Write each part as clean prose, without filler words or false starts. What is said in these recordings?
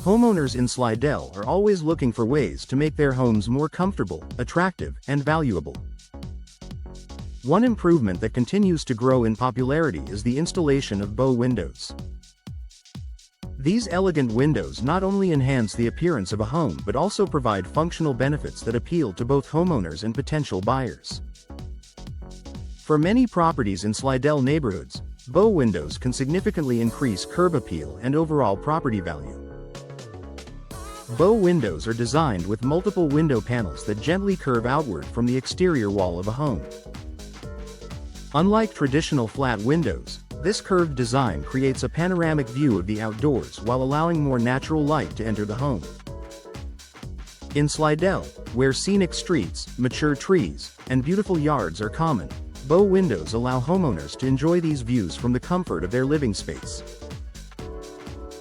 Homeowners in Slidell are always looking for ways to make their homes more comfortable, attractive, and valuable. One improvement that continues to grow in popularity is the installation of bow windows. These elegant windows not only enhance the appearance of a home but also provide functional benefits that appeal to both homeowners and potential buyers. For many properties in Slidell neighborhoods, bow windows can significantly increase curb appeal and overall property value. Bow windows are designed with multiple window panels that gently curve outward from the exterior wall of a home. Unlike traditional flat windows, this curved design creates a panoramic view of the outdoors while allowing more natural light to enter the home. In Slidell, where scenic streets, mature trees, and beautiful yards are common, bow windows allow homeowners to enjoy these views from the comfort of their living space.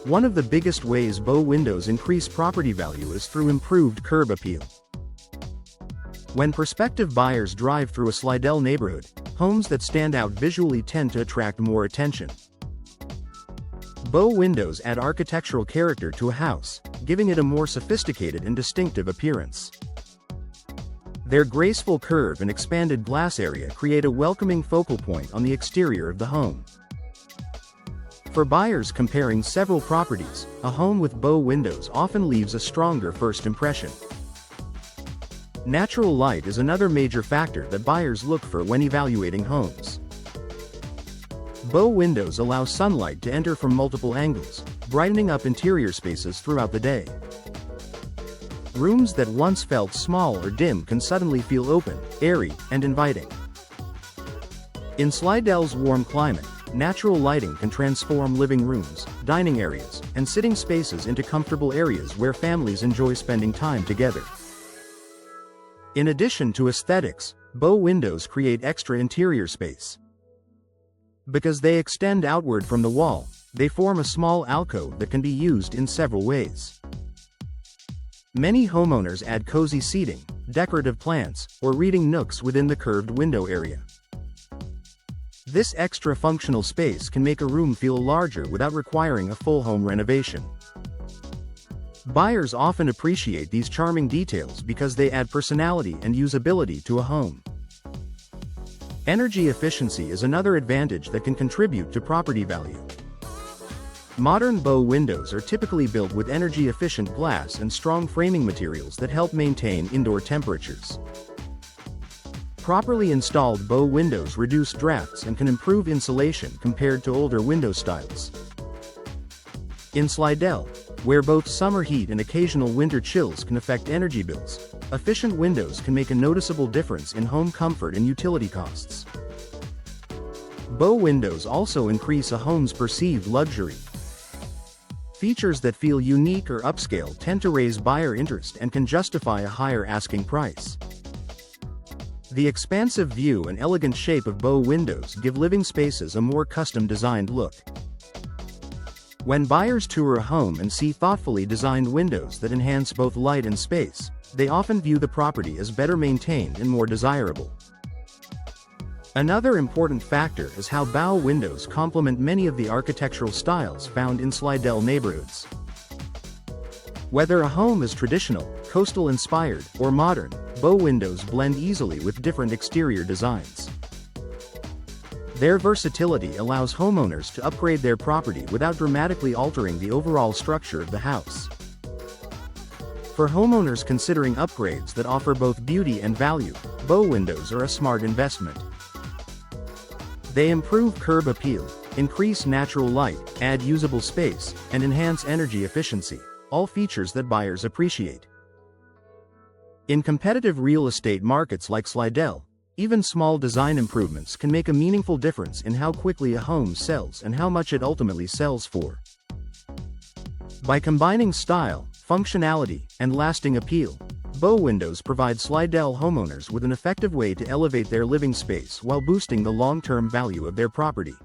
One of the biggest ways bow windows increase property value is through improved curb appeal. When prospective buyers drive through a Slidell neighborhood, homes that stand out visually tend to attract more attention. Bow windows add architectural character to a house, giving it a more sophisticated and distinctive appearance. Their graceful curve and expanded glass area create a welcoming focal point on the exterior of the home. For buyers comparing several properties, a home with bow windows often leaves a stronger first impression. Natural light is another major factor that buyers look for when evaluating homes. Bow windows allow sunlight to enter from multiple angles, brightening up interior spaces throughout the day. Rooms that once felt small or dim can suddenly feel open, airy, and inviting. In Slidell's warm climate, natural lighting can transform living rooms, dining areas, and sitting spaces into comfortable areas where families enjoy spending time together. In addition to aesthetics, bow windows create extra interior space. Because they extend outward from the wall, they form a small alcove that can be used in several ways. Many homeowners add cozy seating, decorative plants, or reading nooks within the curved window area. This extra functional space can make a room feel larger without requiring a full home renovation. Buyers often appreciate these charming details because they add personality and usability to a home. Energy efficiency is another advantage that can contribute to property value. Modern bow windows are typically built with energy-efficient glass and strong framing materials that help maintain indoor temperatures. Properly installed bow windows reduce drafts and can improve insulation compared to older window styles. In Slidell, where both summer heat and occasional winter chills can affect energy bills, efficient windows can make a noticeable difference in home comfort and utility costs. Bow windows also increase a home's perceived luxury. Features that feel unique or upscale tend to raise buyer interest and can justify a higher asking price. The expansive view and elegant shape of bow windows give living spaces a more custom-designed look. When buyers tour a home and see thoughtfully designed windows that enhance both light and space, they often view the property as better maintained and more desirable. Another important factor is how bow windows complement many of the architectural styles found in Slidell neighborhoods. Whether a home is traditional, coastal-inspired, or modern, bow windows blend easily with different exterior designs. Their versatility allows homeowners to upgrade their property without dramatically altering the overall structure of the house. For homeowners considering upgrades that offer both beauty and value, bow windows are a smart investment. They improve curb appeal, increase natural light, add usable space, and enhance energy efficiency, all features that buyers appreciate. In competitive real estate markets like Slidell, even small design improvements can make a meaningful difference in how quickly a home sells and how much it ultimately sells for. By combining style, functionality, and lasting appeal, bow windows provide Slidell homeowners with an effective way to elevate their living space while boosting the long-term value of their property.